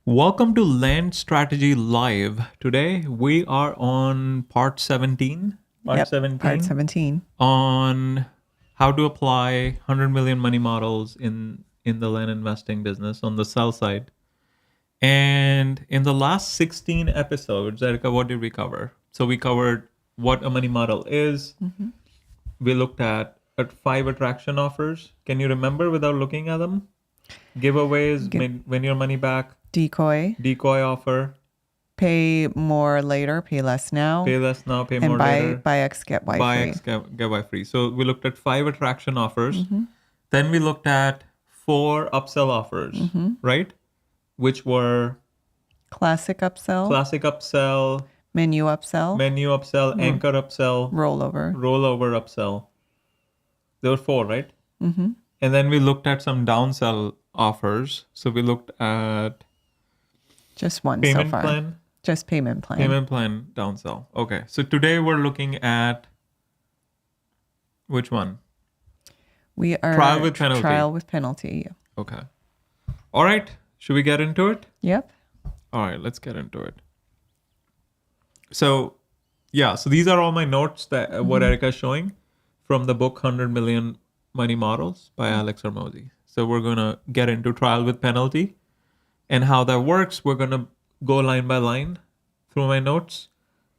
Welcome to Land Strategy Live. Today we are on part 17. Part 17. On how to apply 100 million money models in the land investing business on the sell side. And in the last 16 episodes, Erica, what did we cover? So we covered what a money model is. Mm-hmm. We looked at 5 attraction offers. Can you remember without looking at them? Giveaways, win your money back. Decoy Offer. Pay more later, pay less now. Pay less now, pay and more later. Buy X, get Y buy free. X, get Y free. So we looked at 5 attraction offers. Mm-hmm. Then we looked at 4 upsell offers, right? Which were Classic upsell, menu menu upsell, upsell, anchor upsell, rollover upsell. There were 4, right? Mm-hmm. And then we looked at some downsell offers. So we looked at just one payment so far. plan. Just payment plan. Payment plan downsell. Okay. So today we're looking at which one? We are trial with penalty. Trial with penalty. Okay. All right. Should we get into it? Yep. All right. Let's get into it. So, yeah. So these are all my notes that what Erica is showing from the book 100 Million Money Models by Alex Hormozi. So we're going to get into trial with penalty and how that works. We're going to go line by line through my notes.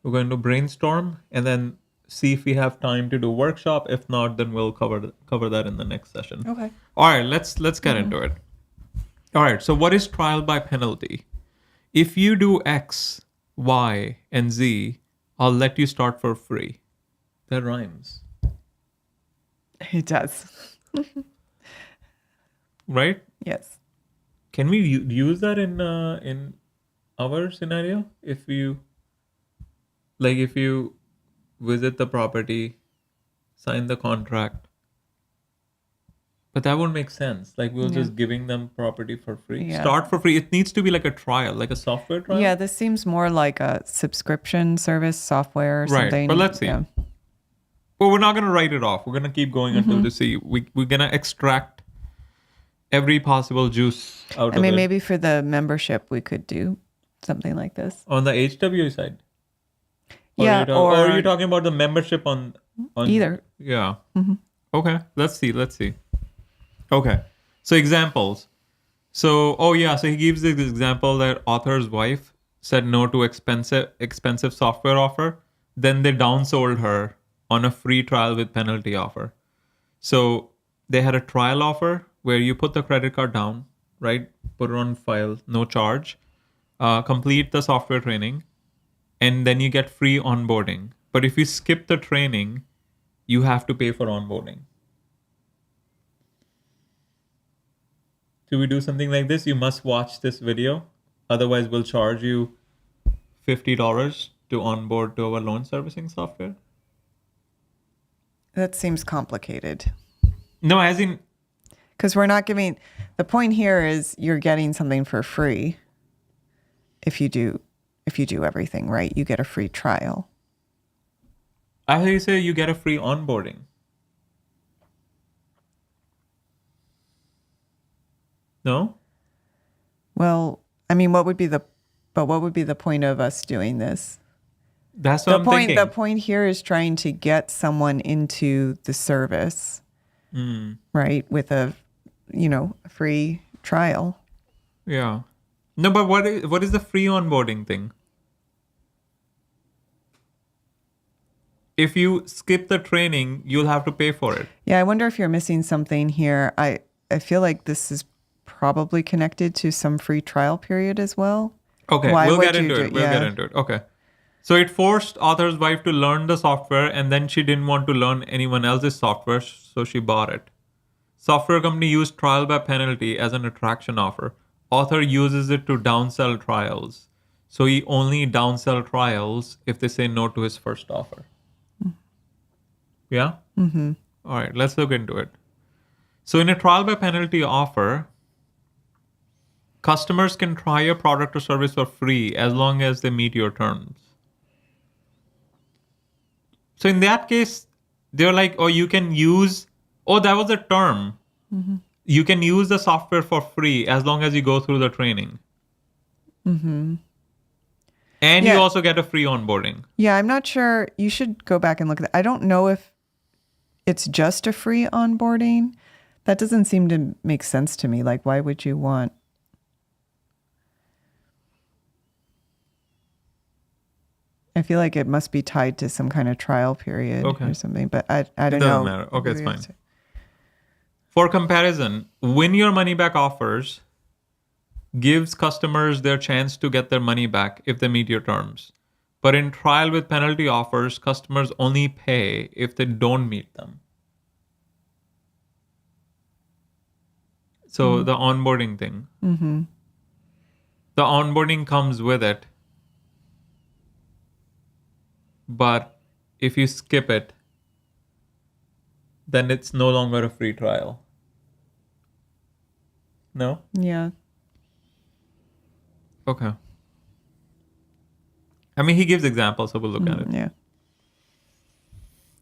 We're going to brainstorm and then see if we have time to do workshop. If not, then we'll cover that in the next session. Okay. All right, let's get into it. All right, so what is trial by penalty? If you do X, Y, and Z, I'll let you start for free. That rhymes. It does. Right? Yes. Can we use that in our scenario? If you visit the property, sign the contract, but that won't make sense. Like we're just giving them property for free. Yeah. Start for free. It needs to be like a trial, like a software trial. Yeah, this seems more like a subscription service software or something. Right, but let's see. Yeah. Well, we're not going to write it off. We're going to keep going until we see. We're going to extract every possible juice out of it. I mean, maybe for the membership, we could do something like this. On the HWA side? Yeah, or are you talking about the membership on either? Yeah. Mm-hmm. Okay, let's see. Okay, so examples. So, so he gives this example that author's wife said no to expensive software offer. Then they downsold her on a free trial with penalty offer. So they had a trial offer where you put the credit card down, right? Put it on file, no charge. Complete the software training, and then you get free onboarding. But if you skip the training, you have to pay for onboarding. Should we do something like this? You must watch this video. Otherwise, we'll charge you $50 to onboard to our loan servicing software. That seems complicated. No, as in... Because we're not giving... The point here is you're getting something for free if you do everything right. You get a free trial. I hear you say you get a free onboarding. No? Well, I mean, what would be the point of us doing this? That's what I'm thinking. The point here is trying to get someone into the service, right? With a free trial. Yeah. No, but what is the free onboarding thing? If you skip the training, you'll have to pay for it. Yeah, I wonder if you're missing something here. I feel like this is probably connected to some free trial period as well. Okay, we'll get into it. Okay. So it forced author's wife to learn the software, and then she didn't want to learn anyone else's software, so she bought it. Software company used trial by penalty as an attraction offer. Author uses it to downsell trials. So he only downsell trials if they say no to his first offer. Yeah? Mm-hmm. All right, let's look into it. So in a trial by penalty offer, customers can try a product or service for free as long as they meet your terms. So in that case, they're like, oh, you can use, that was a term. Mm-hmm. You can use the software for free as long as you go through the training. And Yeah. you also get a free onboarding. Yeah, I'm not sure. You should go back and look at that. I don't know if it's just a free onboarding. That doesn't seem to make sense to me. Like, why would you want? I feel like it must be tied to some kind of trial period Okay. or something, but I It don't doesn't know. matter. Okay, it's fine. For comparison, win your money back offers gives customers their chance to get their money back if they meet your terms. But in trial with penalty offers, customers only pay if they don't meet them. So the onboarding thing. The onboarding comes with it. But if you skip it, then it's no longer a free trial. No? Yeah. Okay. I mean, he gives examples, so we'll look at it. Yeah.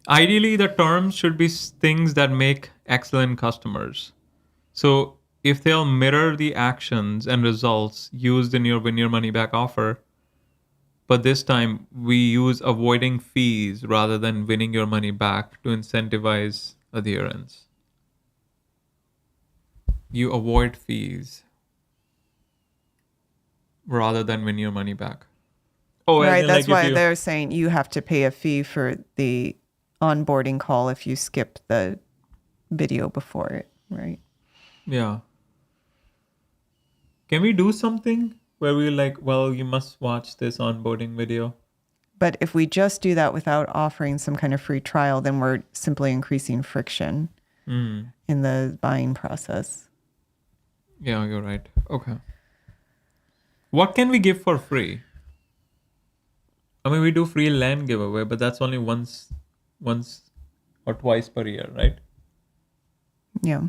Ideally, the terms should be things that make excellent customers. So if they'll mirror the actions and results used in your win your money back offer, but this time we use avoiding fees rather than winning your money back to incentivize adherence. You avoid fees rather than win your money back. Oh, Right. and That's like why they're saying you have to pay a fee for the onboarding call if you skip the video before it. Right. Yeah. Can we do something where we're like, well, you must watch this onboarding video? But if we just do that without offering some kind of free trial, then we're simply increasing friction in the buying process. Yeah, you're right. Okay. What can we give for free? I mean, we do free land giveaway, but that's only once or twice per year, right? Yeah.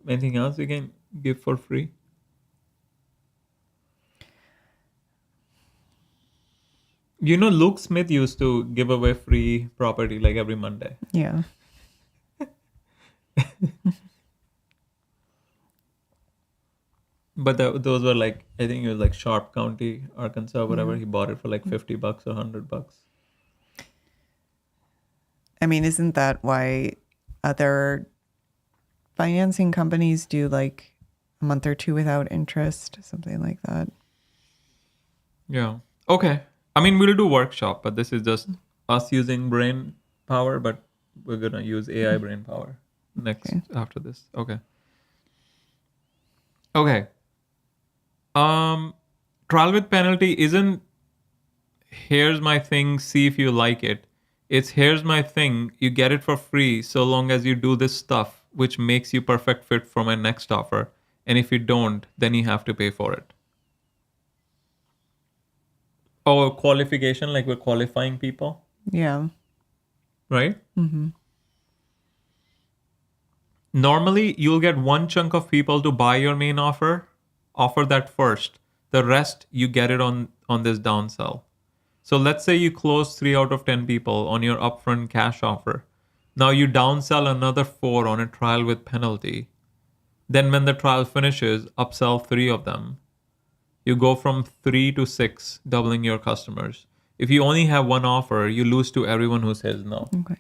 Anything else we can give for free? You know, Luke Smith used to give away free property like every Monday. Yeah. But those were like, I think it was like Sharp County, Arkansas, whatever. He bought it for like $50 or $100. I mean, isn't that why other financing companies do like a month or two without interest, something like that? Yeah. Okay. I mean, we'll do workshop, but this is just us using brain power, but we're going to use AI brain power next after this. Okay. Okay. Trial with penalty isn't here's my thing, see if you like it. It's here's my thing, you get it for free so long as you do this stuff, which makes you perfect fit for my next offer. And if you don't, then you have to pay for it. Oh, qualification, like we're qualifying people, Yeah. right? Normally, you'll get one chunk of people to buy your main offer that first. The rest, you get it on this downsell. So let's say you close 3 out of 10 people on your upfront cash offer. Now you downsell another 4 on a trial with penalty. Then when the trial finishes, upsell 3 of them. You go from 3 to 6, doubling your customers. If you only have one offer, you lose to everyone who says no. Okay.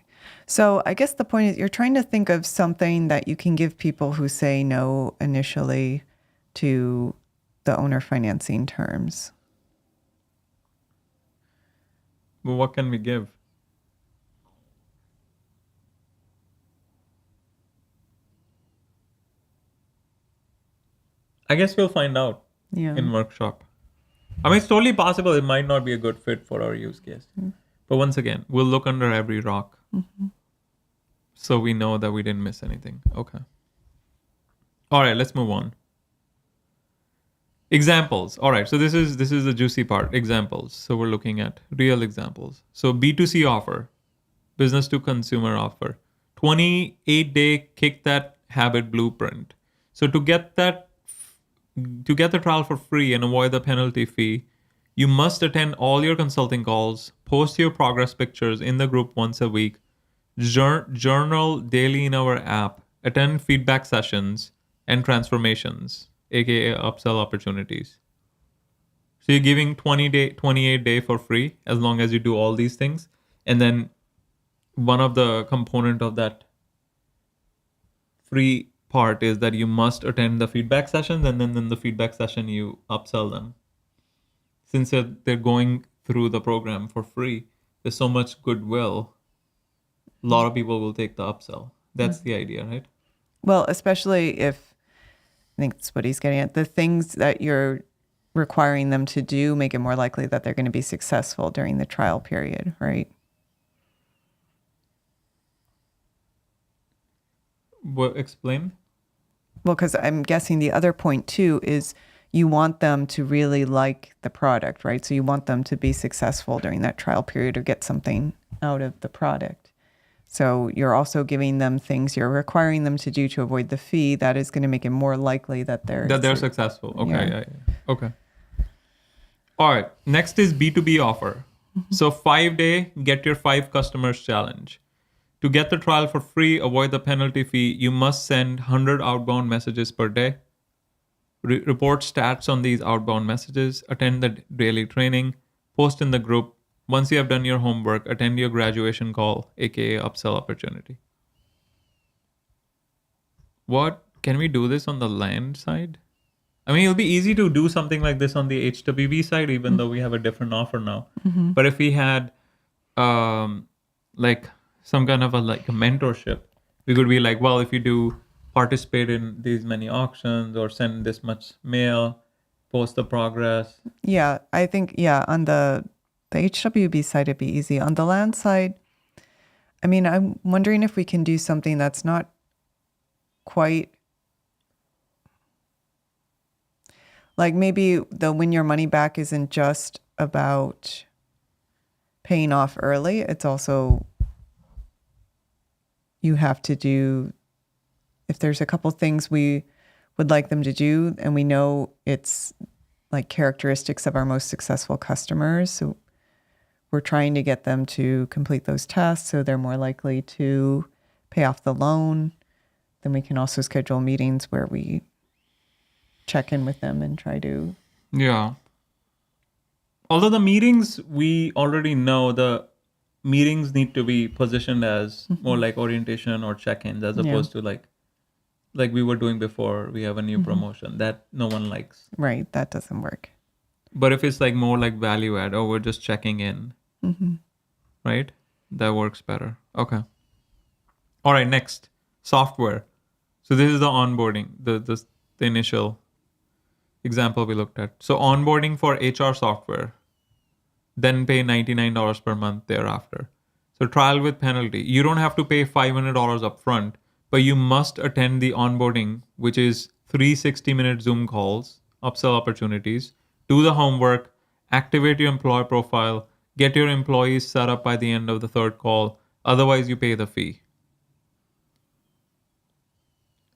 So I guess the point is you're trying to think of something that you can give people who say no initially to the owner financing terms. Well, what can we give? I guess we'll find out in workshop. I mean, it's totally possible it might not be a good fit for our use case. But once again, we'll look under every rock. So we know that we didn't miss anything. Okay. All right, let's move on. Examples. All right, so this is the juicy part. Examples. So we're looking at real examples. So B2C offer, business to consumer offer, 28-day kick that habit blueprint. So to get the trial for free and avoid the penalty fee, you must attend all your consulting calls, post your progress pictures in the group once a week, journal daily in our app, attend feedback sessions, and transformations, aka upsell opportunities. So you're giving 28 day for free as long as you do all these things. And then one of the component of that free part is that you must attend the feedback sessions, and then in the feedback session you upsell them. Since they're going through the program for free, there's so much goodwill. A lot of people will take the upsell. That's the idea, right? Well, especially if, I think that's what he's getting at, the things that you're requiring them to do make it more likely that they're going to be successful during the trial period, right? What, explain? Well, because I'm guessing the other point too is you want them to really like the product, right? So you want them to be successful during that trial period or get something out of the product. So you're also giving them things you're requiring them to do to avoid the fee. That is going to make it more likely that they're successful. Okay, Yeah. yeah. Okay. All right. Next is B2B offer. So 5-day, get your 5 customers challenge. To get the trial for free, avoid the penalty fee, you must send 100 outbound messages per day. Report stats on these outbound messages, attend the daily training, post in the group. Once you have done your homework, attend your graduation call, aka upsell opportunity. What? Can we do this on the land side? I mean, it'll be easy to do something like this on the HWB side, even though we have a different offer now. But if we had like some kind of a mentorship, we could be like, well, if you do participate in these many auctions or send this much mail, post the progress. Yeah, I think, yeah, on the HWB side, it'd be easy. On the land side, I mean, I'm wondering if we can do something that's not quite like maybe the win your money back isn't just about paying off early. It's also you have to do, if there's a couple things we would like them to do and we know it's like characteristics of our most successful customers. So we're trying to get them to complete those tasks so they're more likely to pay off the loan. Then we can also schedule meetings where we check in with them and try to. Yeah. Although the meetings, we already know the meetings need to be positioned as more like orientation or check-ins as opposed to like we were doing before we have a new promotion that no one likes. Right. That doesn't work. But if it's like more like value add, we're just checking in, right? That works better. Okay. All right. Next, software. So this is the onboarding, the initial example we looked at. So onboarding for HR software, then pay $99 per month thereafter. So trial with penalty. You don't have to pay $500 up front, but you must attend the onboarding, which is 3 60-minute Zoom calls, upsell opportunities, do the homework, activate your employee profile, get your employees set up by the end of the 3rd call. Otherwise, you pay the fee.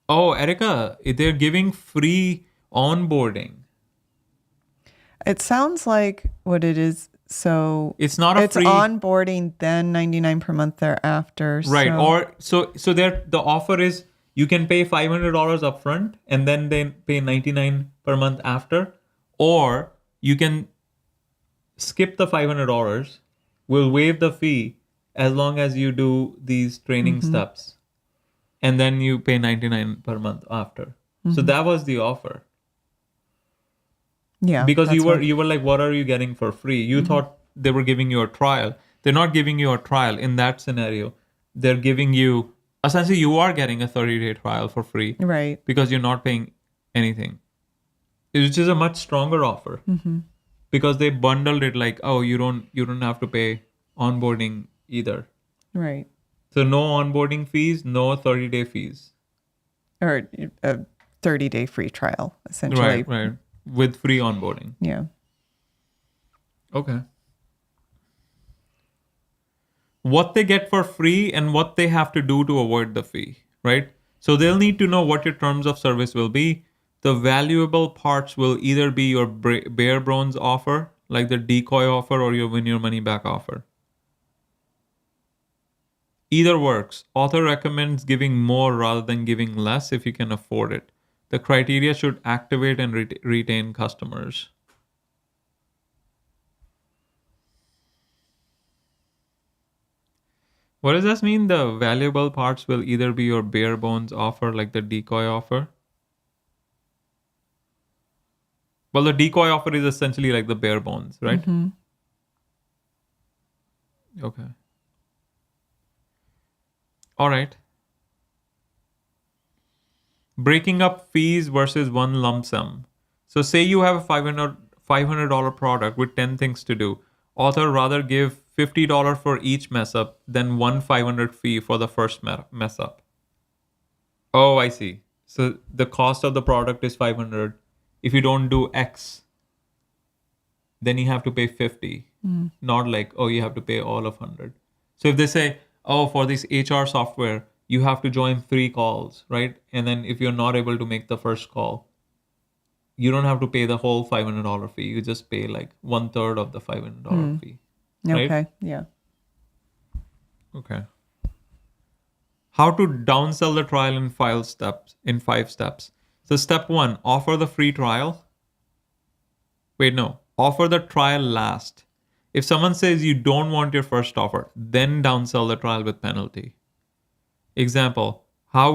Oh, Erica, they're giving free onboarding. It sounds like what it is. So it's not a free onboarding, then $99 per month thereafter. Right. Or so there the offer is you can pay $500 up front and then they pay $99 per month after, or you can skip the $500. We'll waive the fee as long as you do these training steps, and then you pay $99 per month after. So that was the offer. Yeah. Because you were like, what are you getting for free? You thought they were giving you a trial. They're not giving you a trial in that scenario. They're giving you, essentially you are getting a 30-day trial for free. Right. Because you're not paying anything. Which is a much stronger offer. Because they bundled it like, oh, you don't have to pay onboarding either. Right. So no onboarding fees, no 30-day fees. Or a 30-day free trial, essentially. Right. With free onboarding. Yeah. Okay. What they get for free and what they have to do to avoid the fee, right? So they'll need to know what your terms of service will be. The valuable parts will either be your bare bones offer, like the decoy offer, or your win your money back offer. Either works. Author recommends giving more rather than giving less if you can afford it. The criteria should activate and retain customers. What does this mean? The valuable parts will either be your bare bones offer, like the decoy offer. Well, the decoy offer is essentially like the bare bones, right? Mm-hmm. Okay. All right. Breaking up fees versus one lump sum. So say you have a $500 product with 10 things to do. Author rather give $50 for each mess up than one 500 fee for the first mess up. Oh, I see. So the cost of the product is 500. If you don't do X, then you have to pay 50. Not like, oh, you have to pay all of 100. So if they say, oh, for this HR software, you have to join 3 calls, right? And then if you're not able to make the first call, you don't have to pay the whole $500 fee. You just pay like 1/3 of the $500 fee. Right? Okay. Yeah. Okay. How to downsell the trial in 5 steps. So step 1, offer the free trial. Wait, no. Offer the trial last. If someone says you don't want your first offer, then downsell the trial with penalty. Example, how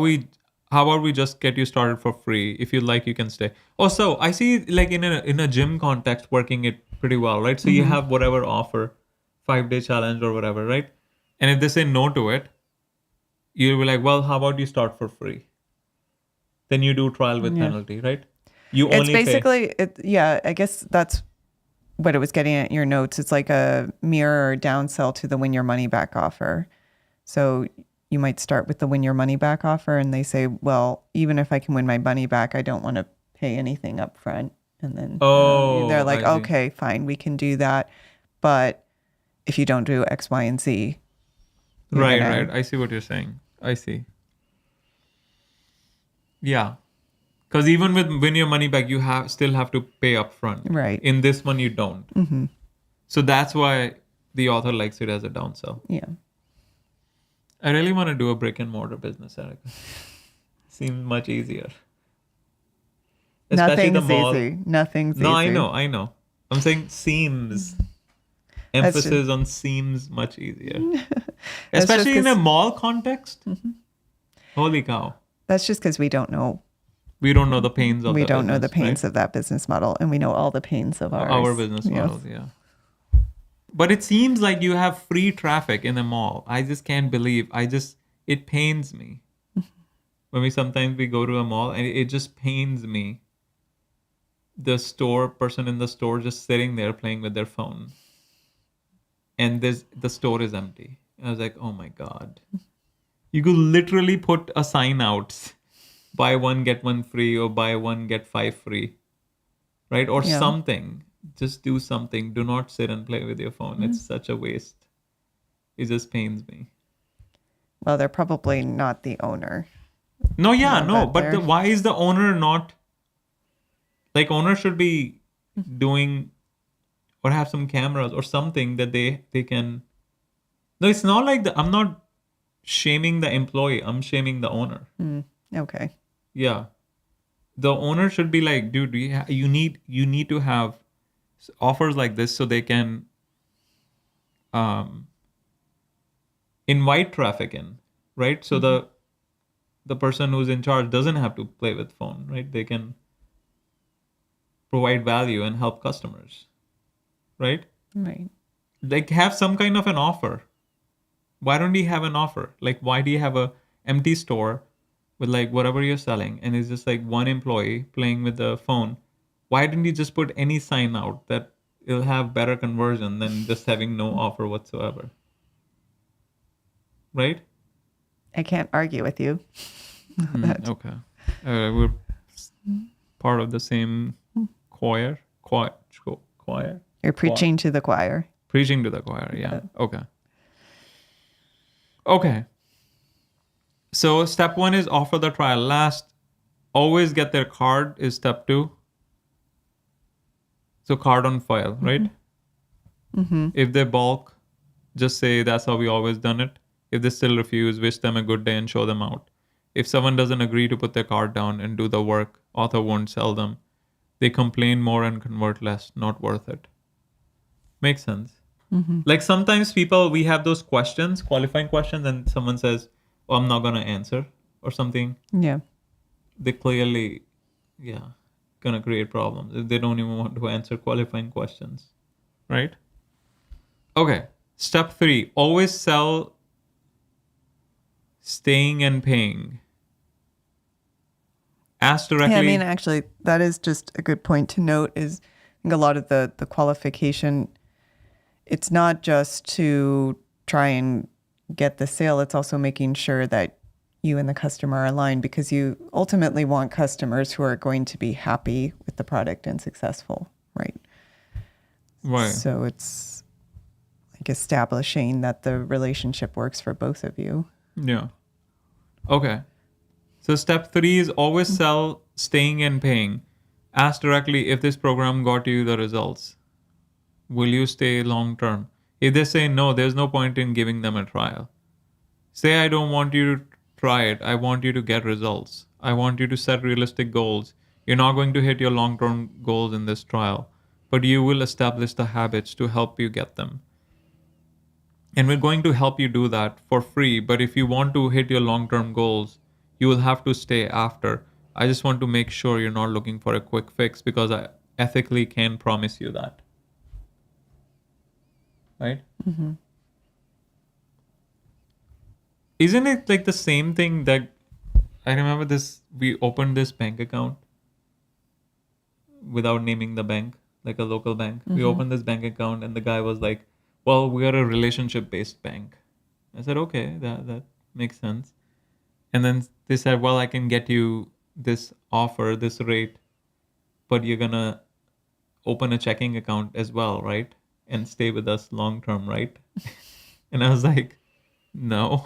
about we just get you started for free? If you like, you can stay. Oh, so I see like in a gym context working it pretty well, right? So you have whatever offer, 5-day challenge or whatever, right? And if they say no to it, you'll be like, well, how about you start for free? Then you do trial with penalty, right? You It's only pay. basically, I guess that's what it was getting at in your notes. It's like a mirror downsell to the win your money back offer. So you might start with the win your money back offer and they say, well, even if I can win my money back, I don't want to pay anything up front. And then they're like, I see. okay, fine, we can do that. But if you don't do X, Y, and Z. Right. I see what you're saying. I see. Yeah. Because even with win your money back, you still have to pay up front. Right. In this one, you don't. Mm-hmm. So that's why the author likes it as a downsell. Yeah. I really want to do a brick and mortar business, Erica. Seems much easier. Especially Nothing's the mall. easy. Nothing's No, easy. I know. I'm saying seems. Emphasis on seems much easier. Especially in a mall context. Mm-hmm. Holy cow. That's just because we don't know. We don't know the pains of We the don't know the business, pains of that business model, and we know all the pains of ours. Our business models, yeah. But it seems like you have free traffic in a mall. I just can't believe. It pains me. When sometimes we go to a mall and it just pains me. The person in the store just sitting there playing with their phone. And the store is empty. I was like, oh my God. You could literally put a sign out. Buy one, get one free, or buy one, get 5 free. Right? Or something. Just do something. Do not sit and play with your phone. It's such a waste. It just pains me. Well, they're probably not the owner. No, but why is the owner not... Like, owner should be doing... Or have some cameras or something that they can... No, it's not like I'm not shaming the employee. I'm shaming the owner. Okay. Yeah. The owner should be like, dude, you need to have offers like this so they can invite traffic in, right? So the person who's in charge doesn't have to play with phone, right? They can provide value and help customers, right? Right. Like have some kind of an offer. Why don't you have an offer? Like, why do you have a empty store with like whatever you're selling and it's just like one employee playing with the phone? Why didn't you just put any sign out that it'll have better conversion than just having no offer whatsoever? Right? I can't argue with you. Okay. We're part of the same choir. You're preaching to the choir. Preaching to the choir, yeah. Okay. So step 1 is offer the trial last. Always get their card is step 2. So card on file, right? Mm-hmm. If they balk, just say that's how we always done it. If they still refuse, wish them a good day and show them out. If someone doesn't agree to put their card down and do the work, author won't sell them. They complain more and convert less. Not worth it. Makes sense. Like sometimes people, we have those questions, qualifying questions, and someone says, "Oh, I'm not gonna answer," or something. Yeah. They clearly, yeah, gonna create problems if they don't even want to answer qualifying questions, right? Okay. Step 3: always sell staying and paying. Ask directly. Yeah, I mean, actually, that is just a good point to note is I think a lot of the qualification, it's not just to try and get the sale, it's also making sure that you and the customer are aligned because you ultimately want customers who are going to be happy with the product and successful, right? Right. So it's like establishing that the relationship works for both of you. Yeah. Okay. So step 3 is always sell staying and paying. Ask directly if this program got you the results. Will you stay long term? If they say no, there's no point in giving them a trial. Say, I don't want you to try it. I want you to get results. I want you to set realistic goals. You're not going to hit your long term goals in this trial, but you will establish the habits to help you get them. And we're going to help you do that for free. But if you want to hit your long term goals, you will have to stay after. I just want to make sure you're not looking for a quick fix because I ethically can promise you that. Right? Mm-hmm. Isn't it like the same thing that I remember this? We opened this bank account without naming the bank, like a local bank. We opened this bank account, and the guy was like, "Well, we are a relationship-based bank." I said, "Okay, that makes sense." And then they said, "Well, I can get you this offer, this rate, but you're gonna open a checking account as well, right? And stay with us long term, right?" And I was like, "No."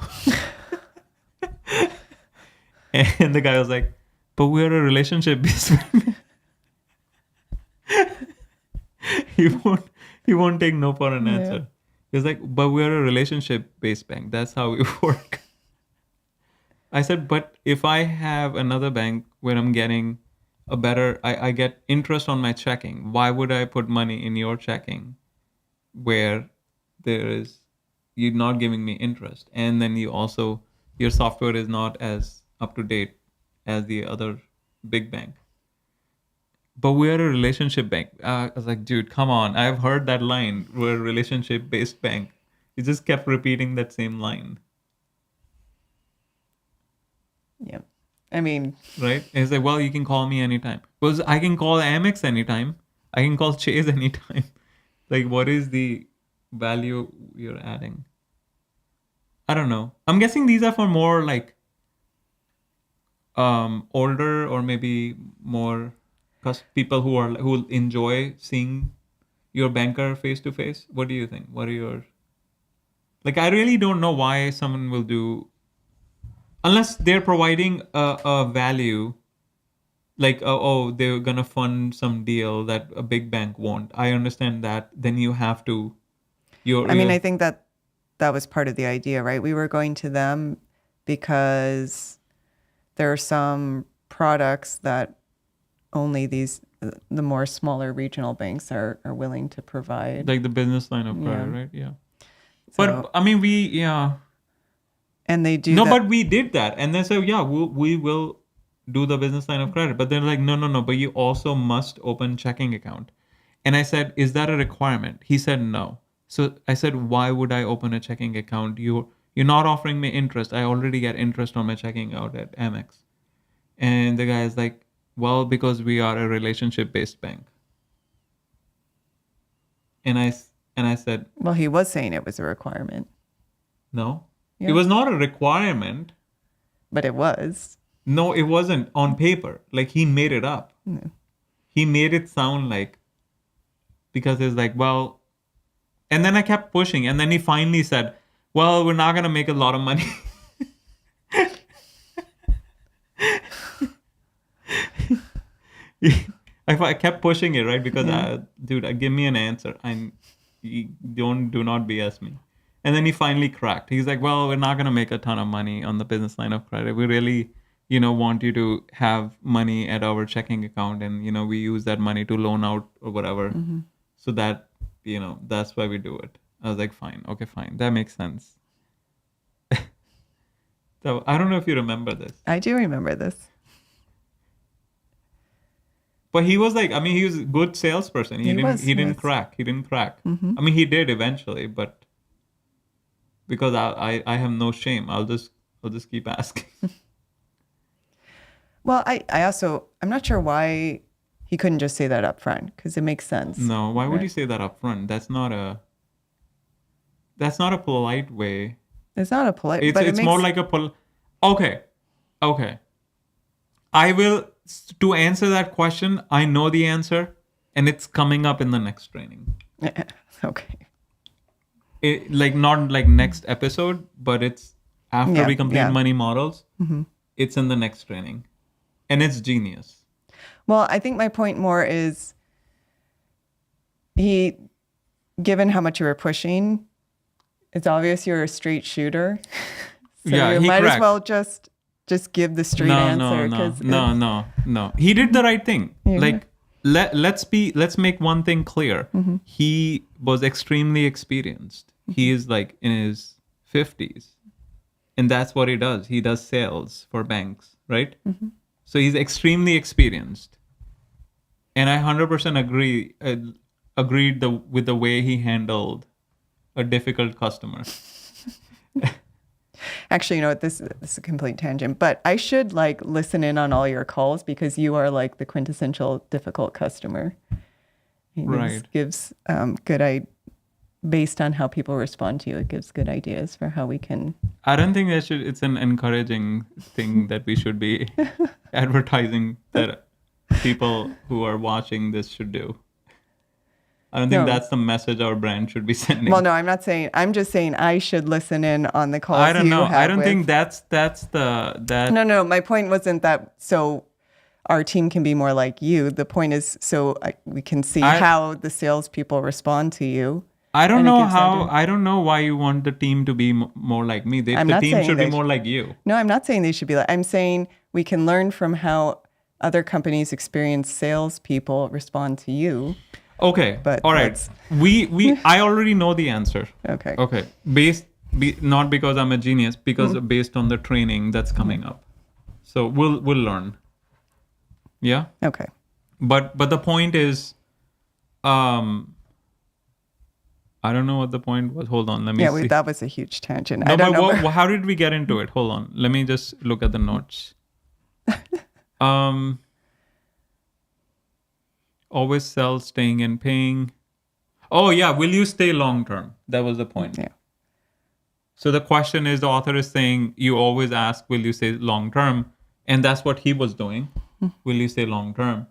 And the guy was like, "But we're a relationship-based bank." he won't take no for an answer. He's like, "But we're a relationship-based bank. That's how we work." I said, "But if I have another bank where I'm getting a better, I get interest on my checking, why would I put money in your checking where you're not giving me interest? And then your software is not as up to date as the other big bank. But we're a relationship bank." I was like, "Dude, come on. I've heard that line. We're a relationship-based bank." He just kept repeating that same line. Yeah. I mean, Right? And he's like, "Well, you can call me anytime." Well, I can call Amex anytime. I can call Chase anytime. Like, what is the value you're adding? I don't know. I'm guessing these are for more like older or maybe more people who enjoy seeing your banker face to face. What do you think? What are your like? I really don't know why someone will do unless they're providing a value like they're gonna fund some deal that a big bank won't. I understand that. Then you have to. I mean, I think that was part of the idea, right? We were going to them because there are some products that only the more smaller regional banks are willing to provide. Like the business line of credit, right? Yeah. So, But I mean, yeah. And they do No, that. but we did that, and they said, "Yeah, we will do the business line of credit." But they're like, "No. But you also must open checking account." And I said, "Is that a requirement?" He said, "No." So I said, "Why would I open a checking account? You're not offering me interest. I already get interest on my checking out at Amex." And the guy is like, "Well, because we are a relationship-based bank." And I said, Well, he was saying it was a requirement. "No, Yeah. it was not a requirement." But it was. No, it wasn't on paper. Like he made it up. No. He made it sound like because it's like, well, and then I kept pushing, and then he finally said, "Well, we're not gonna make a lot of money." I kept pushing it, right? Because, dude, give me an answer. Do not BS me. And then he finally cracked. He's like, "Well, we're not gonna make a ton of money on the business line of credit. want you to have money at our checking account, and we use that money to loan out or whatever. So that that's why we do it. I was like, fine, okay, fine, that makes sense. So I don't know if you remember this, I do remember this. but he was like, I mean, he was a good salesperson. He didn't crack. He didn't crack. I mean, he did eventually, but because I have no shame, I'll just keep asking. Well, I'm not sure why he couldn't just say that up front, because it makes sense. No, why would right? you say that up front? That's not a polite way. It's not a polite, It's but it's more like a Okay. I will, to answer that question, I know the answer, and it's coming up in the next training. Okay. Like not like next episode, but it's after we complete money models. It's in the next training, and it's genius. Well, I think my point more is given how much you were pushing, it's obvious you're a straight shooter. So Yeah, you he might cracked. as well just give the straight answer. No. He did the right thing. Like let's make one thing clear. He was extremely experienced. He is like in his 50s, and that's what he does. He does sales for banks, right? So he's extremely experienced, and I 100% agreed with the way he handled a difficult customer. Actually, you know what? This is a complete tangent, but I should like listen in on all your calls, because you are like the quintessential difficult customer. It Right. gives based on how people respond to you, it gives good ideas for how we can. I don't think it's an encouraging thing that we should be advertising that people who are watching this should do. I don't think that's the message our brand should be sending. Well, no, I'm not saying. I'm just saying I should listen in on the calls. I don't know. I don't think that's that. No. My point wasn't that so our team can be more like you. The point is so we can see how the salespeople respond to you. I don't know how. I don't know why you want the team to be more like me. The team should be more like you. No, I'm not saying they should be like. I'm saying we can learn from how other companies' experienced salespeople respond to you. Okay. But all right. I already know the answer. Okay. Okay. Not because I'm a genius, because based on the training that's coming up. So we'll learn. Yeah. Okay. But the point is, I don't know what the point was. Hold on, let me see. That was a huge tangent. No, I don't know. how did we get into it? Hold on, let me just look at the notes. Always sell, staying and paying. Oh yeah, will you stay long term? That was the point. Yeah. So the question is, the author is saying you always ask, will you stay long term? And that's what he was doing. Will you stay long term?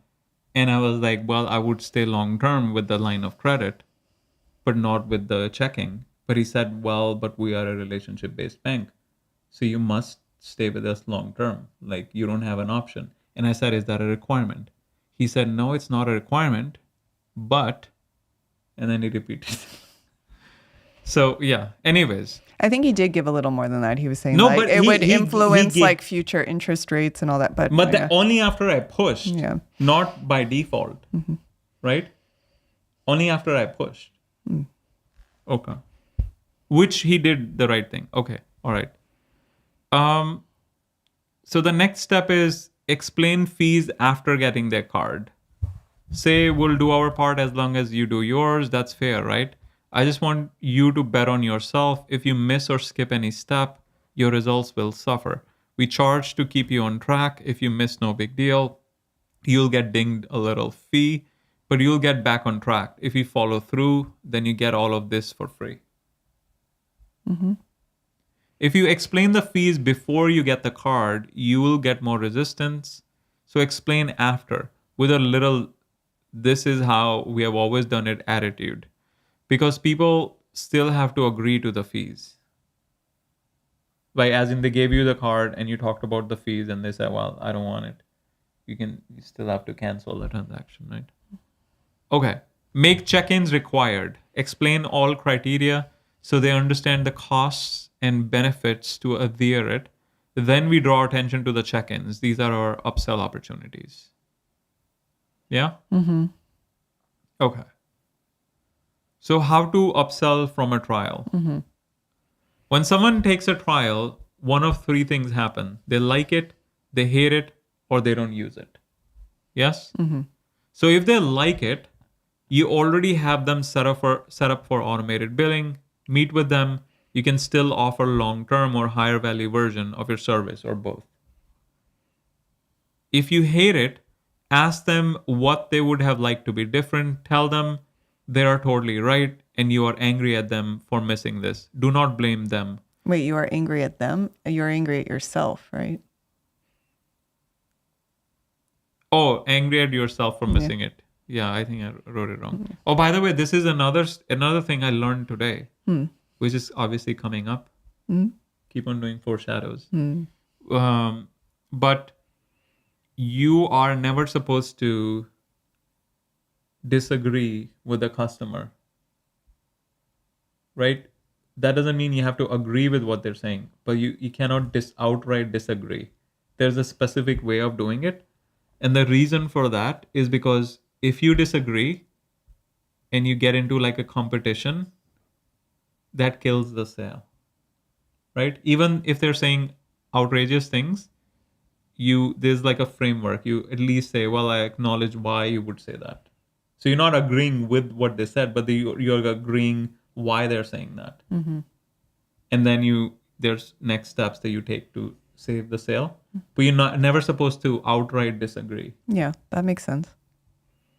And I was like, well, I would stay long term with the line of credit, but not with the checking. But he said, well, but we are a relationship based bank, so you must stay with us long term. Like, you don't have an option. And I said, is that a requirement? He said, no, it's not a requirement, but, and then he repeated. So yeah, anyways. I think he did give a little more than that. He was saying but it would influence like future interest rates and all that. But only after I pushed, not by default, right? Only after I pushed. Okay. Which he did the right thing. Okay. All right. So the next step is explain fees after getting their card. Say, we'll do our part as long as you do yours. That's fair, right? I just want you to bet on yourself. If you miss or skip any step, your results will suffer. We charge to keep you on track. If you miss, no big deal. You'll get dinged a little fee, but you'll get back on track. If you follow through, then you get all of this for free. If you explain the fees before you get the card, you will get more resistance. So explain after with a little, this is how we have always done it attitude. Because people still have to agree to the fees. Like, as in, they gave you the card and you talked about the fees and they said, well, I don't want it. You still have to cancel the transaction, right? Okay. Make check-ins required. Explain all criteria so they understand the costs and benefits to adhere it. Then we draw attention to the check-ins. These are our upsell opportunities. Yeah? Mm-hmm. Okay. So how to upsell from a trial? Mm-hmm. When someone takes a trial, one of three things happen. They like it, they hate it, or they don't use it. Yes? Mm-hmm. So if they like it, you already have them set up for automated billing. Meet with them. You can still offer long-term or higher value version of your service or both. If you hate it, ask them what they would have liked to be different. Tell them they are totally right and you are angry at them for missing this. Do not blame them. Wait, you are angry at them? You're angry at yourself, right? Oh, angry at yourself for missing it. Yeah, I think I wrote it wrong. Oh, by the way, this is another thing I learned today, which is obviously coming up. Keep on doing foreshadows. But you are never supposed to disagree with the customer, right? That doesn't mean you have to agree with what they're saying, but you cannot outright disagree. There's a specific way of doing it. And the reason for that is because if you disagree and you get into like a competition, that kills the sale, right? Even if they're saying outrageous things, there's like a framework. You at least say, well, I acknowledge why you would say that. So you're not agreeing with what they said, but you're agreeing why they're saying that. Mm-hmm. And then there's next steps that you take to save the sale. But you're never supposed to outright disagree. Yeah, that makes sense.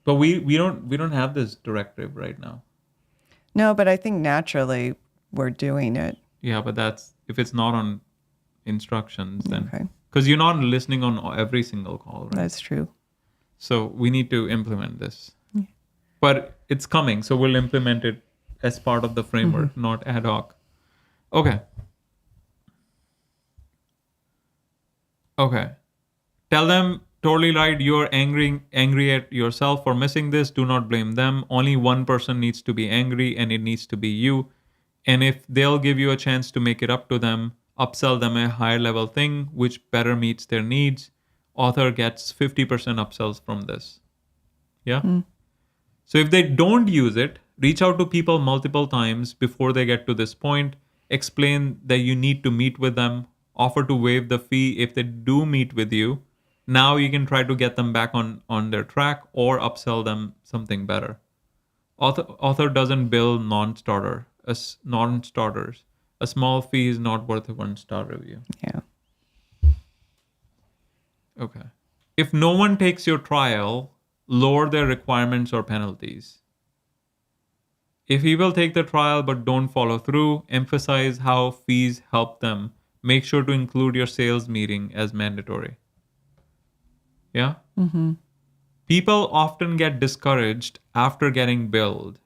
But we don't have this directive right now. No, but I think naturally we're doing it. Yeah, but that's if it's not on instructions, then Okay. because you're not listening on every single call, right? That's true. So we need to implement this. Yeah. But it's coming, so we'll implement it as part of the framework, not ad hoc. Okay. Tell them totally right. You're angry at yourself for missing this. Do not blame them. Only one person needs to be angry, and it needs to be you. And if they'll give you a chance to make it up to them, upsell them a higher level thing which better meets their needs, author gets 50% upsells from this. Yeah? So if they don't use it, reach out to people multiple times before they get to this point. Explain that you need to meet with them. Offer to waive the fee if they do meet with you. Now you can try to get them back on their track or upsell them something better. Author doesn't bill non-starters. A small fee is not worth a 1-star review. Yeah. Okay. If no one takes your trial, lower their requirements or penalties. If he will take the trial but don't follow through, emphasize how fees help them. Make sure to include your sales meeting as mandatory. Yeah? Mm-hmm. People often get discouraged after getting billed,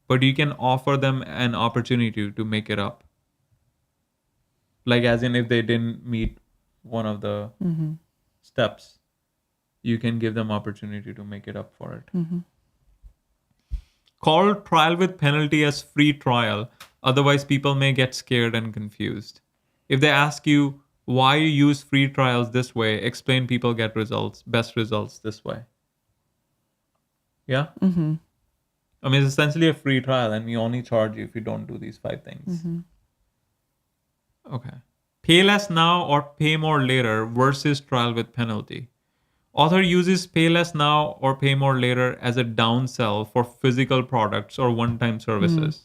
but you can offer them an opportunity to make it up. Like as in if they didn't meet one of the steps, you can give them opportunity to make it up for it. Mm-hmm. Call trial with penalty as free trial. Otherwise, people may get scared and confused. If they ask you why you use free trials this way, explain people get best results this way. Yeah? Mm-hmm. I mean, it's essentially a free trial and we only charge you if you don't do these 5 things. Mm-hmm. Okay. Pay less now or pay more later versus trial with penalty. Author uses pay less now or pay more later as a downsell for physical products or one-time services.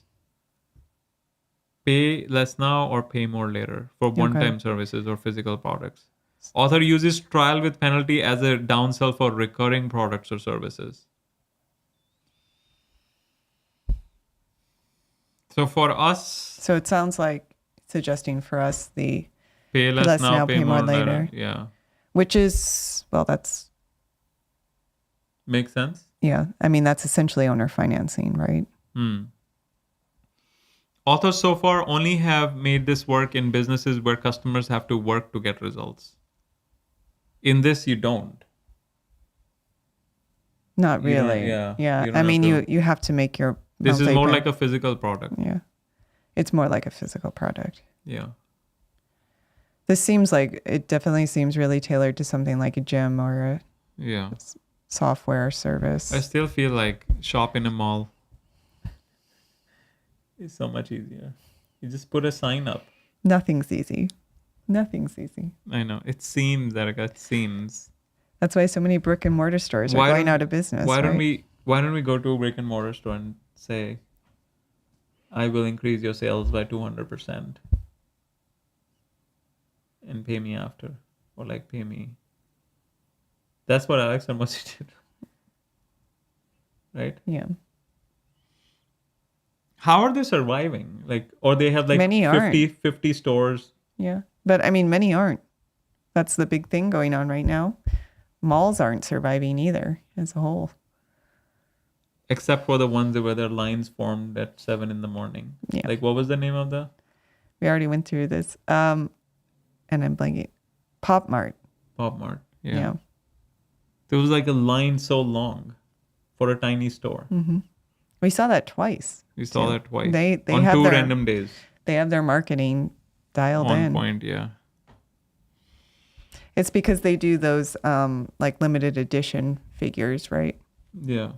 Pay less now or pay more later for one-time services or physical products. Author uses trial with penalty as a downsell for recurring products or services. So for us... So it sounds like suggesting for us the pay less now, pay more later. Yeah. Which is, well, that's... Makes sense? Yeah. I mean, that's essentially owner financing, right? Authors so far only have made this work in businesses where customers have to work to get results. In this, you don't. Not really. Yeah. I mean, you have to make your... This is more like a physical product. Yeah. It's more like a physical product. Yeah. It definitely seems really tailored to something like a gym or a Yeah. software I service. still feel like shop in a mall is so much easier. You just put a sign up. Nothing's easy. Nothing's easy. I know. It seems, Erica, it seems. That's why so many brick and mortar stores are going out of business, right? Why don't we go to a brick and mortar store and say, I will increase your sales by 200% and pay me after, or like pay me. That's what Alex Hermosi did, right? Yeah. How are they surviving? Like, or they have like Many aren't. 50 stores. Yeah. But I mean, many aren't. That's the big thing going on right now. Malls aren't surviving either as a whole. Except for the ones where their lines formed at 7 a.m. Yeah. Like, what was the name of the? We already went through this. And I'm blanking. Pop Mart. Pop Mart. Yeah. Yeah. There was like a line so long for a tiny store. Mm-hmm. We saw that twice. We saw that twice. They on have two their, random days. They have their marketing dialed On in. point, yeah. It's because they do those like limited edition figures, right? Yeah.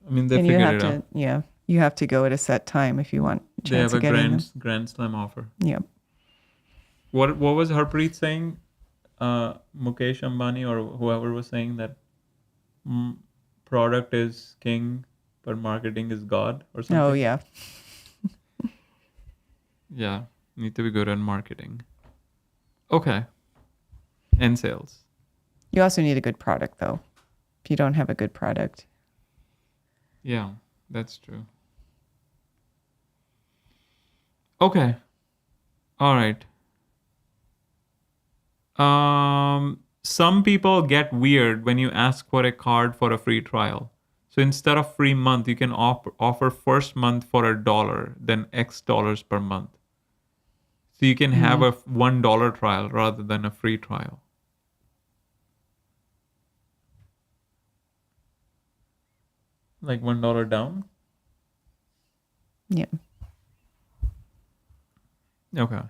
I mean, they And you figured have it to, out. yeah, you have to go at a set time if you want a They chance have of a getting them. grand slam offer. Yeah. What was Harpreet saying? Mukesh Ambani or whoever was saying that product is king, but marketing is God or something. Oh, yeah. Yeah, need to be good at marketing. Okay. And sales. You also need a good product, though. If you don't have a good product. Yeah, that's true. Okay. All right. Some people get weird when you ask for a card for a free trial. So instead of free month, you can offer first month for $1, then X dollars per month. So you can have a $1 trial rather than a free trial. Like $1 down? Yeah. Okay.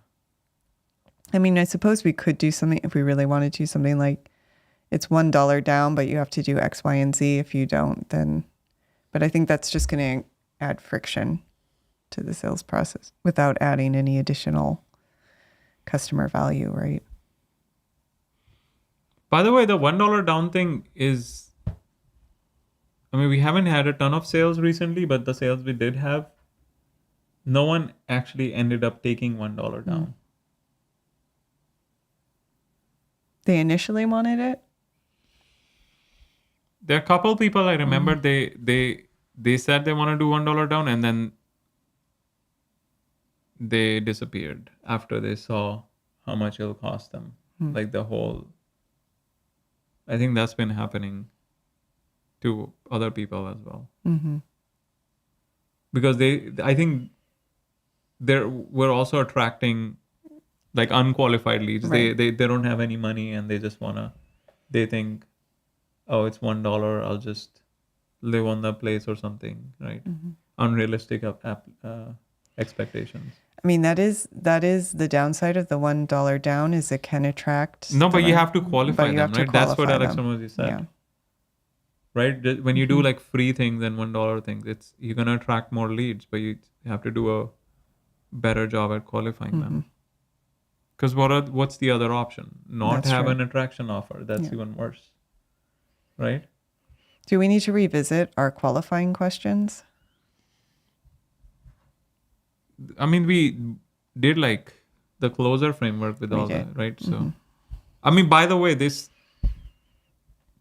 I mean, I suppose we could do something if we really wanted to, something like it's $1 down, but you have to do X, Y, and Z. If you don't, then. But I think that's just going to add friction to the sales process without adding any additional customer value, right? By the way, the $1 down thing is, I mean, we haven't had a ton of sales recently, but the sales we did have, no one actually ended up taking $1 down. They initially wanted it? There are a couple people I remember they said they want to do $1 down, and then they disappeared after they saw how much it'll cost them. Like the whole, I think that's been happening to other people as well. Mm-hmm. Because I think we're also attracting like unqualified leads. Right. They don't have any money and they just they think, oh, it's $1, I'll just live on the place or something, right? Unrealistic expectations. I mean, that is the downside of the $1 down is it can attract. No, but you have to qualify you them, have to right? That's what qualify Alex them. Ramosi said. Yeah. Right? When you do like free things and $1 things, you're gonna attract more leads, but you have to do a better job at qualifying them. Because what's the other option? Not That's have true. an attraction offer. That's even worse. Right? Do we need to revisit our qualifying questions? I mean, we did like the closer framework with all did. that, right? So, I mean, by the way, there's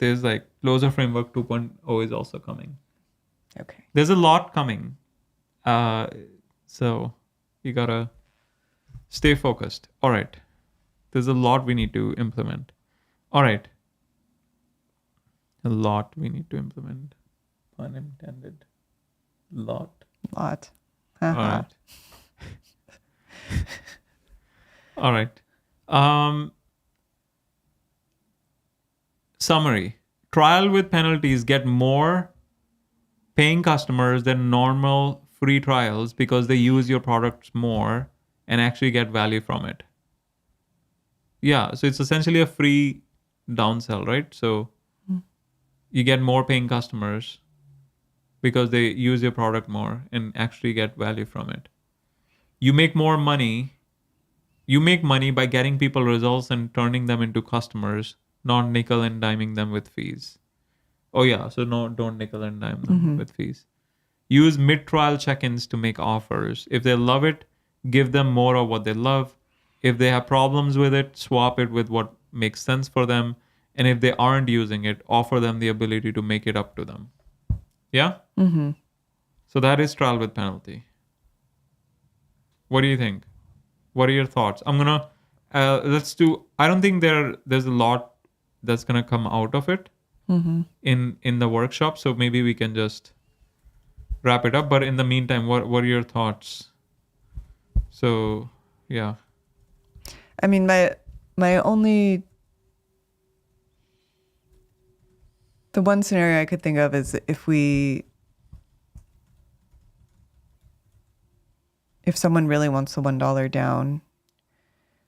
like closer framework 2.0 is also coming. Okay. There's a lot coming. So you gotta stay focused. All right. There's a lot we need to implement. All right. A lot we need to implement. Pun intended. Lot. Lot. All right. All right. Summary. Trial with penalties get more paying customers than normal free trials because they use your products more and actually get value from it. Yeah, so it's essentially a free downsell, right? So you get more paying customers because they use your product more and actually get value from it. You make more money. You make money by getting people results and turning them into customers, not nickel and diming them with fees. Oh yeah, so no, don't nickel and dime them with fees. Use mid-trial check-ins to make offers. If they love it, give them more of what they love. If they have problems with it, swap it with what makes sense for them. And if they aren't using it, offer them the ability to make it up to them. Yeah? Mm-hmm. So that is trial with penalty. What do you think? What are your thoughts? I'm gonna let's do. I don't think there's a lot that's gonna come out of it in the workshop. So maybe we can just wrap it up. But in the meantime, what are your thoughts? So yeah, I mean, the one scenario I could think of is if someone really wants the $1 down,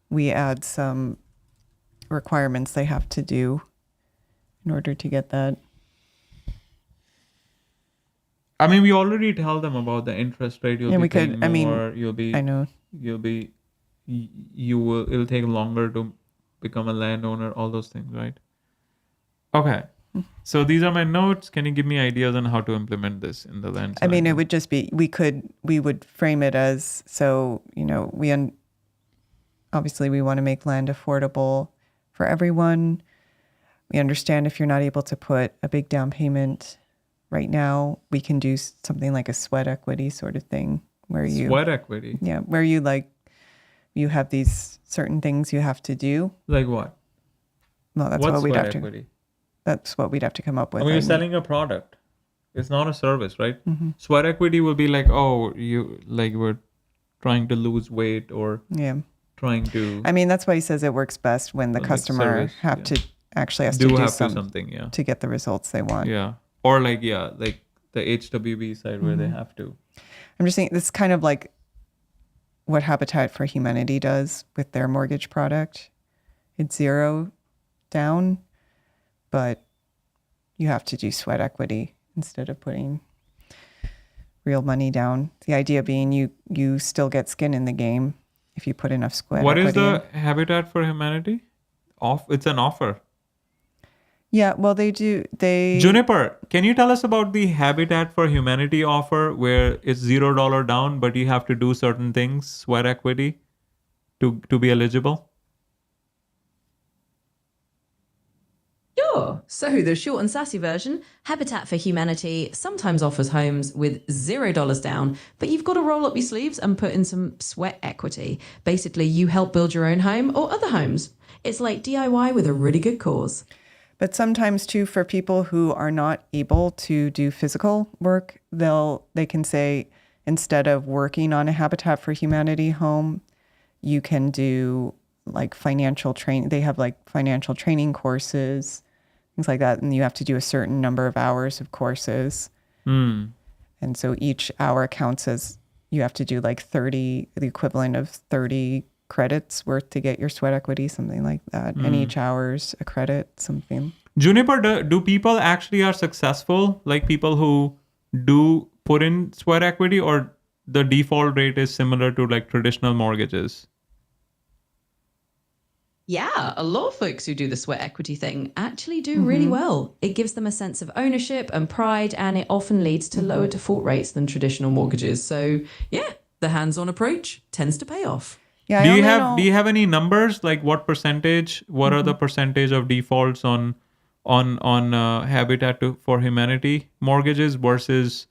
we add some requirements they have to do in order to get that. I mean, we already tell them about the interest rate. You'll Yeah, be we could- paying I mean, more. You'll be. I know. You'll be. You will. It'll take longer to become a landowner. All those things, right? Okay. So these are my notes. Can you give me ideas on how to implement this in the land? I mean, it would just be we would frame it as so, obviously we want to make land affordable for everyone. We understand if you're not able to put a big down payment right now, we can do something like a sweat equity sort of thing where you sweat equity. Yeah, where you have these certain things you have to do. Like what? Well, that's What's what we'd sweat have equity? That's what we'd have to come up with. I mean, I you're mean, selling a product. It's not a service, right? Mm-hmm. Sweat equity will be like, oh, you like we're trying to lose weight or yeah. trying to I mean, that's why he says it works best when the like customer service, have yeah. to actually has do to do have to something something, yeah. to get the results they want. Yeah. Or like the HWB side where they have to. I'm just saying this is kind of like what Habitat for Humanity does with their mortgage product. It's 0 down, but you have to do sweat equity instead of putting real money down. The idea being you still get skin in the game if you put enough sweat What equity is the Habitat for Humanity? It's an offer. Yeah, well, they Juniper, can you tell us about the Habitat for Humanity offer where it's $0 down, but you have to do certain things, sweat equity, to be eligible? Sure. So the short and sassy version, Habitat for Humanity sometimes offers homes with $0 down, but you've got to roll up your sleeves and put in some sweat equity. Basically, you help build your own home or other homes. It's like DIY with a really good cause. But sometimes too, for people who are not able to do physical work, they can say, instead of working on a Habitat for Humanity home, you can do like financial training. They have like financial training courses, things like that. And you have to do a certain number of hours of courses. And so each hour counts as you have to do like the equivalent of 30 credits worth to get your sweat equity, something like that. And each hour's a credit, something. Juniper, do people actually are successful? Like people who do put in sweat equity, or the default rate is similar to like traditional mortgages? Yeah, a lot of folks who do the sweat equity thing actually do really well. It gives them a sense of ownership and pride, and it often leads to lower default rates than traditional mortgages. So yeah, the hands-on approach tends to pay off. Yeah. Do you have any numbers, like what percentage? What are the percentage of defaults on Habitat for Humanity mortgages versus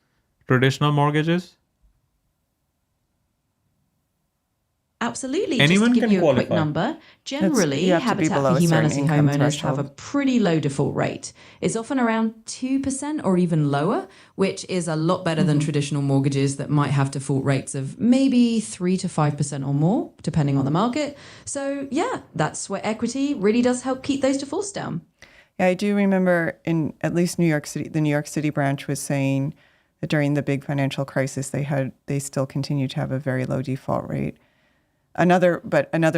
traditional mortgages? Absolutely. Anyone Just to give can you a quick qualify. number, generally, you have to be Habitat below for a certain Humanity income homeowners have a threshold. pretty low default rate. It's often around 2% or even lower, which is a lot better than traditional mortgages that might have default rates of maybe 3 to 5% or more, depending on the market. So yeah, that sweat equity really does help keep those defaults down. Yeah, I do remember in at least New York City, the New York City branch was saying that during the big financial crisis, they still continue to have a very low default rate. Another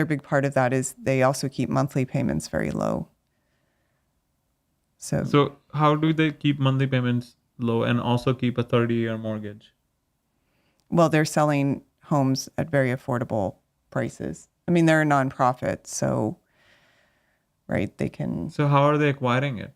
big part of that is they also keep monthly payments very low. So how do they keep monthly payments low and also keep a 30-year mortgage? Well, they're selling homes at very affordable prices. I mean, they're a nonprofit, so right, they can. So how are they acquiring it?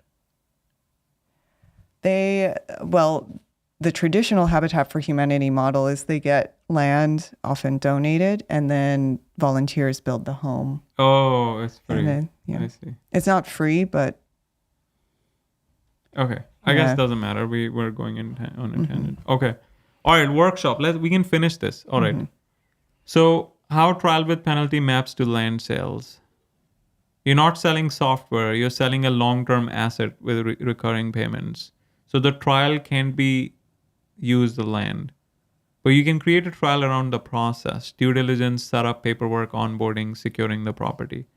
The traditional Habitat for Humanity model is they get land, often donated, and then volunteers build the home. Oh, it's free. And then, yeah. I see. It's not free, but Okay. I guess it doesn't matter. We're going on a tangent. Okay. All right. Workshop. We can finish this. All right. So how trial with penalty maps to land sales. You're not selling software. You're selling a long-term asset with recurring payments. So the trial can't be used the land. But you can create a trial around the process, due diligence, setup, paperwork, onboarding, securing the property.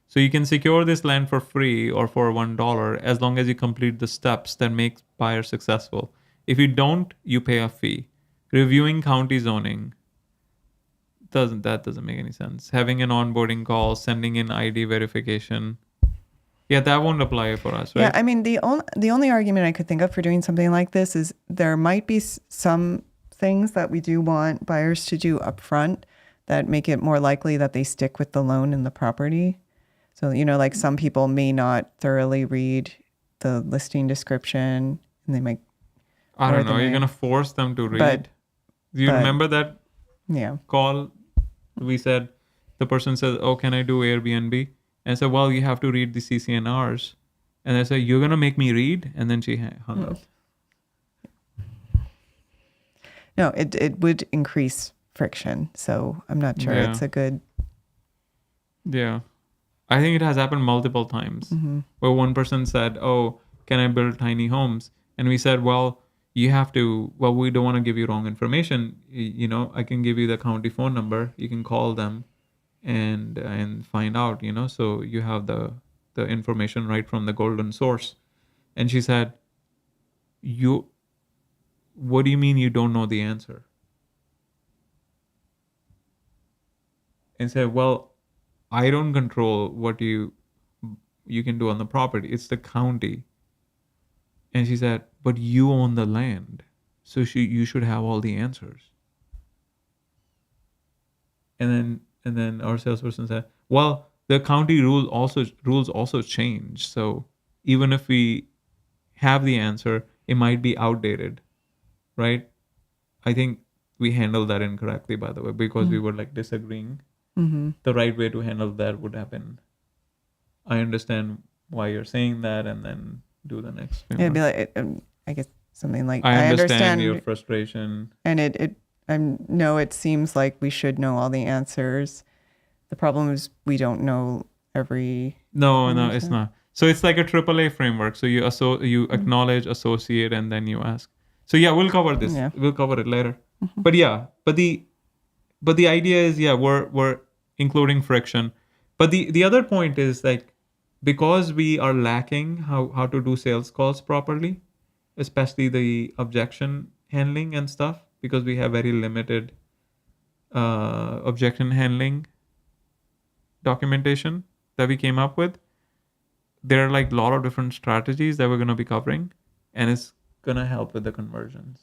So you can secure this land for free or for $1 as long as you complete the steps that make buyer successful. If you don't, you pay a fee. Reviewing county zoning. That doesn't make any sense. Having an onboarding call, sending in ID verification. Yeah, that won't apply for us, right? yeah, I mean, the only argument I could think of for doing something like this is there might be some things that we do want buyers to do upfront that make it more likely that they stick with the loan and the property. So, like some people may not thoroughly read the listing description and they might. I don't know. You're going to force them to read. Do you remember that call? We said, the person says, oh, can I do Airbnb? And I said, well, you have to read the CCNRs. And I said, you're going to make me read? And then she hung up. No, it would increase friction. So I'm not sure it's a good. Yeah. I think it has happened multiple times where one person said, oh, can I build tiny homes? And we said, well, we don't want to give you wrong information. I can give you the county phone number. You can call them and find out, so you have the information right from the golden source. And she said, what do you mean you don't know the answer? And said, well, I don't control what you can do on the property. It's the county. And she said, but you own the land. So you should have all the answers. And then our salesperson said, well, the county rules also change. So even if we have the answer, it might be outdated. Right? I think we handled that incorrectly, by the way, because we were disagreeing. The right way to handle that would have been, I understand why you're saying that, and then do the next. Yeah, it'd be like, I guess something like, I understand your frustration. And it seems like we should know all the answers. The problem is we don't know every. No, it's not. So it's like a AAA framework. So you acknowledge, associate, and then you ask. So yeah, we'll cover this. Yeah. We'll cover it later. But the idea is, we're including friction. But the other point is because we are lacking how to do sales calls properly, especially the objection handling and stuff, because we have very limited objection handling documentation that we came up with. There are a lot of different strategies that we're going to be covering, and it's going to help with the conversions.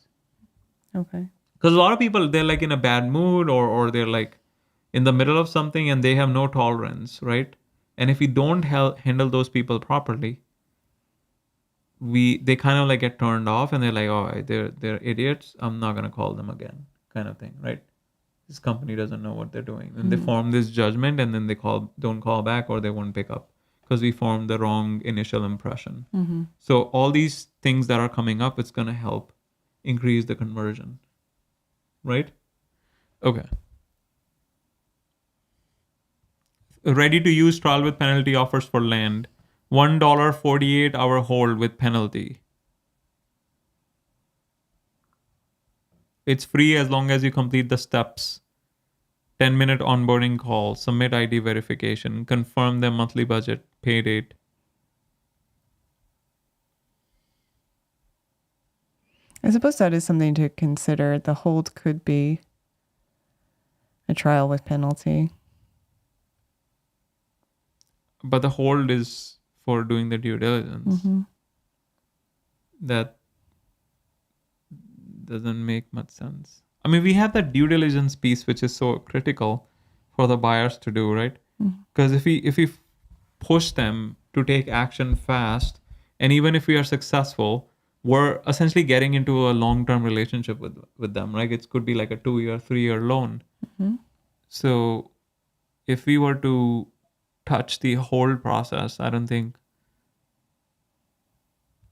Okay. Because a lot of people, they're in a bad mood or they're in the middle of something and they have no tolerance, right? And if we don't handle those people properly, they kind of get turned off and they're like, oh, they're idiots. I'm not going to call them again, kind of thing, right? This company doesn't know what they're doing. And they form this judgment and then they don't call back or they won't pick up because we formed the wrong initial impression. So all these things that are coming up, it's going to help increase the conversion. Right? Okay. Ready to use trial with penalty offers for land. $1 48-hour hold with penalty. It's free as long as you complete the steps. 10-minute onboarding call, submit ID verification, confirm their monthly budget, pay date. I suppose that is something to consider. The hold could be a trial with penalty. but the hold is for doing the due diligence. Mm-hmm. That doesn't make much sense. I mean, we have that due diligence piece, which is so critical for the buyers to do, right? Because if we push them to take action fast, and even if we are successful, we're essentially getting into a long-term relationship with them, right? It could be like a 2-year, 3-year loan. Mm-hmm. So if we were to touch the hold process, I don't think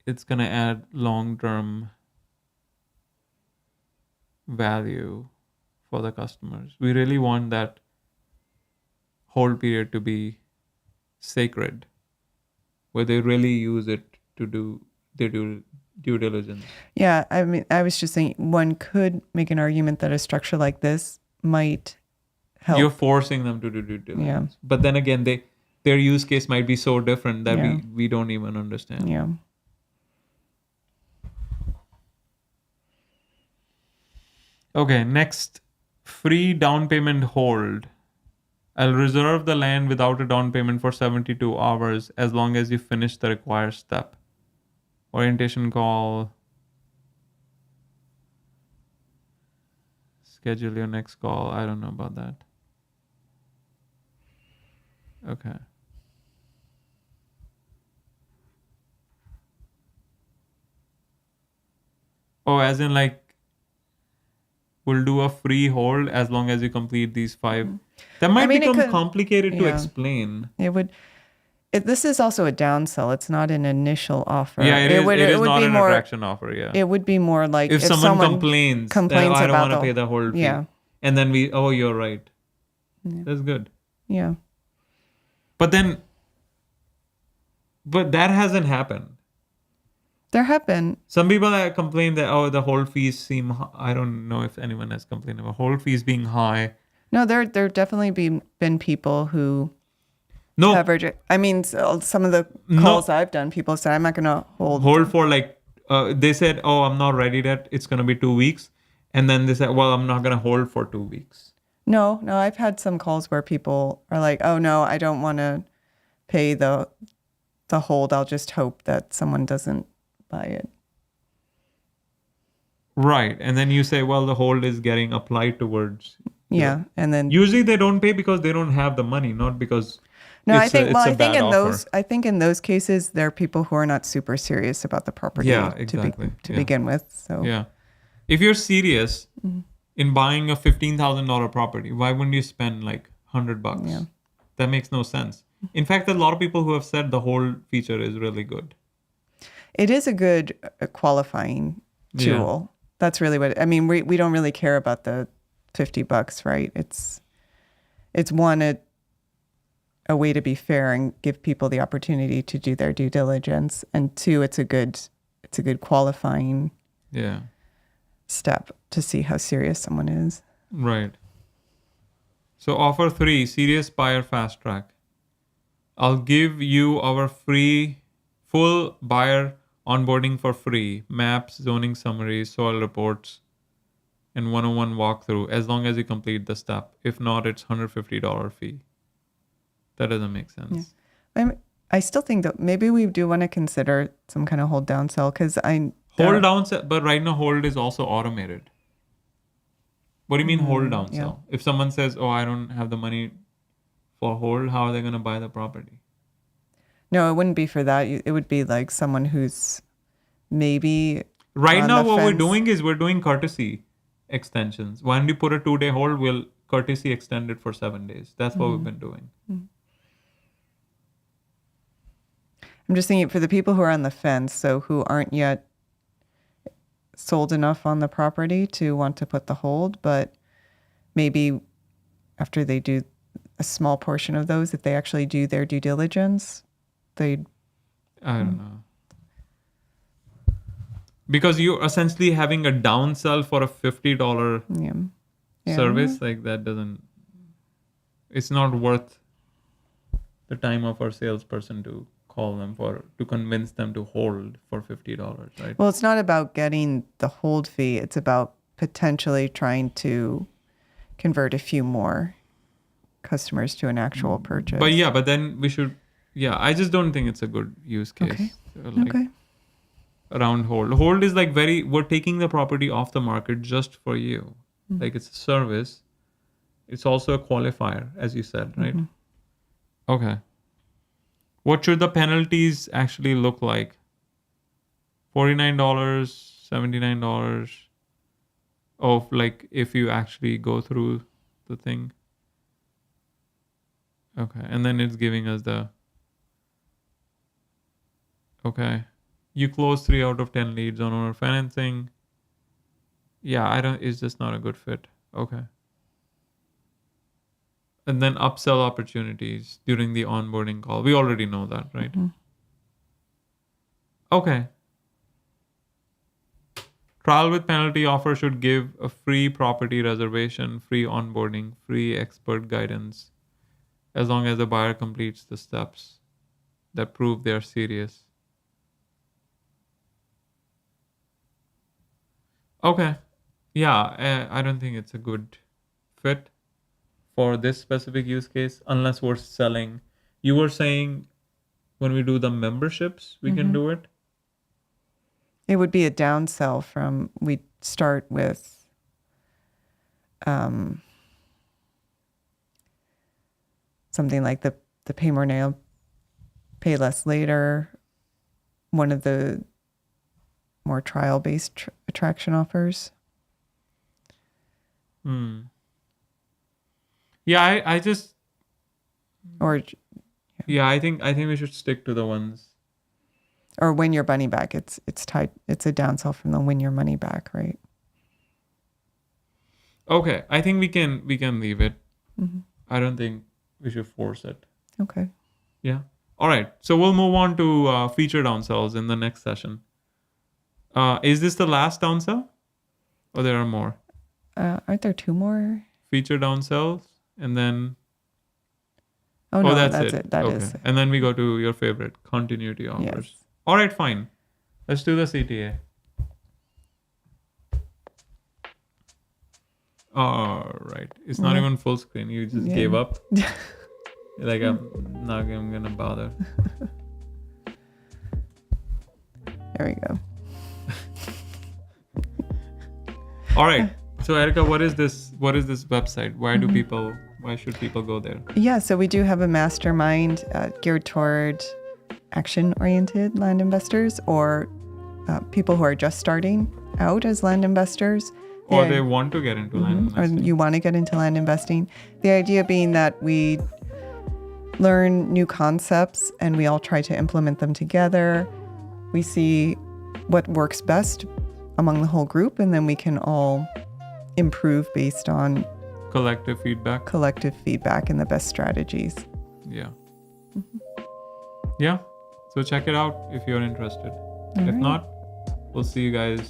it's going to add long-term value for the customers. We really want that hold period to be sacred, where they really use it to do their due diligence. Yeah, I mean, I was just saying one could make an argument that a structure like this might help. You're forcing them to do due diligence. But then again, their use case might be so different that we don't even understand. Yeah. Okay, next, free down payment hold. I'll reserve the land without a down payment for 72 hours as long as you finish the required step. Orientation call. Schedule your next call. I don't know about that. Okay. Oh, as in like, we'll do a free hold as long as you complete these 5. That might become complicated to explain. It would. This is also a downsell. It's not an initial offer. Yeah, it is not an attraction offer. Yeah. It would be more like if someone complains that, I don't want to pay the hold fee. Yeah. And then you're right. Yeah. That's good. Yeah. But that hasn't happened. There have been. Some people have complained that, the hold fees seem high. I don't know if anyone has complained about hold fees being high. No, there definitely been people who average it. I mean, some of the calls I've done, people say, I'm not going to hold for they said, I'm not ready yet. It's going to be 2 weeks. And then they said, well, I'm not going to hold for 2 weeks. No, I've had some calls where people are like, oh no, I don't want to pay the hold. I'll just hope that someone doesn't buy it. Right. And then you say, well, the hold is getting applied towards. Yeah. And then usually they don't pay because they don't have the money, not because. No, I think in those cases, there are people who are not super serious about the property to begin with. So yeah. If you're serious in buying a $15,000 property, why wouldn't you spend like $100? Yeah. That makes no sense. In fact, a lot of people who have said the hold feature is really good. It is a good qualifying tool. Yeah. That's really what I mean. We don't really care about the $50, right? It's one a way to be fair and give people the opportunity to do their due diligence, and 2, it's a good qualifying step to see how serious someone is. Right. So offer 3, serious buyer fast track. I'll give you our full buyer onboarding for free, maps, zoning summaries, soil reports, and 101 walkthrough as long as you complete the step. If not, it's $150 fee. That doesn't make sense. Yeah. I still think that maybe we do want to consider some kind of hold down sell because hold down sell, but right now hold is also automated. What do you mean hold down sell? If someone says, I don't have the money for hold, how are they going to buy the property? No, it wouldn't be for that. It would be like someone who's maybe right now what we're doing is we're doing courtesy extensions. When you put a 2-day hold, we'll courtesy extend it for 7 days. That's what we've been doing. I'm just thinking for the people who are on the fence, so who aren't yet sold enough on the property to want to put the hold, but maybe after they do a small portion of those, if they actually do their due diligence, I don't know. Because you're essentially having a downsell for a $50 service, like that it's not worth the time of our salesperson to call them to convince them to hold for $50, right? Well, it's not about getting the hold fee. It's about potentially trying to convert a few more customers to an actual purchase. But then we should Yeah, I just don't think it's a good use case. Okay. Like Okay. around hold. Hold is like we're taking the property off the market just for you. Mm-hmm. Like it's a service. It's also a qualifier, as you said, right? Mm-hmm. Okay. What should the penalties actually look like? $49, $79 of like if you actually go through the thing. Okay. And then it's giving us the okay. You close 3 out of 10 leads on owner financing. Yeah, it's just not a good fit. Okay. And then upsell opportunities during the onboarding call. We already know that, right? Mm-hmm. Okay. Trial with penalty offer should give a free property reservation, free onboarding, free expert guidance, as long as the buyer completes the steps that prove they're serious. Okay. Yeah, I don't think it's a good fit for this specific use case unless we're selling. You were saying when we do the memberships, we can do it? It would be a downsell from, we start with something like the pay more now, pay less later, one of the more trial-based attraction offers. Yeah, I just Or I think we should stick to the ones. or win your money back. It's tied. It's a downsell from the win your money back, right? Okay, I think we can leave it. Mm-hmm. I don't think we should force it. Okay. Yeah. All right. So we'll move on to feature downsells in the next session. Is this the last downsell, or there are more? Aren't there two more? Feature downsells, and then Oh no, that's that's it. it. That okay. is. And then we go to your favorite continuity offers. Yes. All right, fine. Let's do the CTA. All right. It's not even full screen. You just gave up. Like I'm gonna bother. There we go. All right. So Erica, what is this website? Why should people go there? Yeah, so we do have a mastermind geared toward action-oriented land investors or people who are just starting out as land investors. Or they want to get into land Or investing. you want to get into land investing. The idea being that we learn new concepts and we all try to implement them together. We see what works best among the whole group, and then we can all improve based on collective feedback and the best strategies. Yeah. Yeah. So check it out if you're interested. If not, we'll see you guys.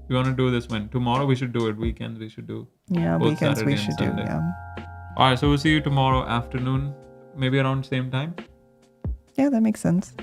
We want to do this when? Tomorrow we should do it. Weekends we should do. Yeah, both weekends Saturday we and should do. Sunday. Yeah. All right. So we'll see you tomorrow afternoon, maybe around same time. Yeah, that makes sense.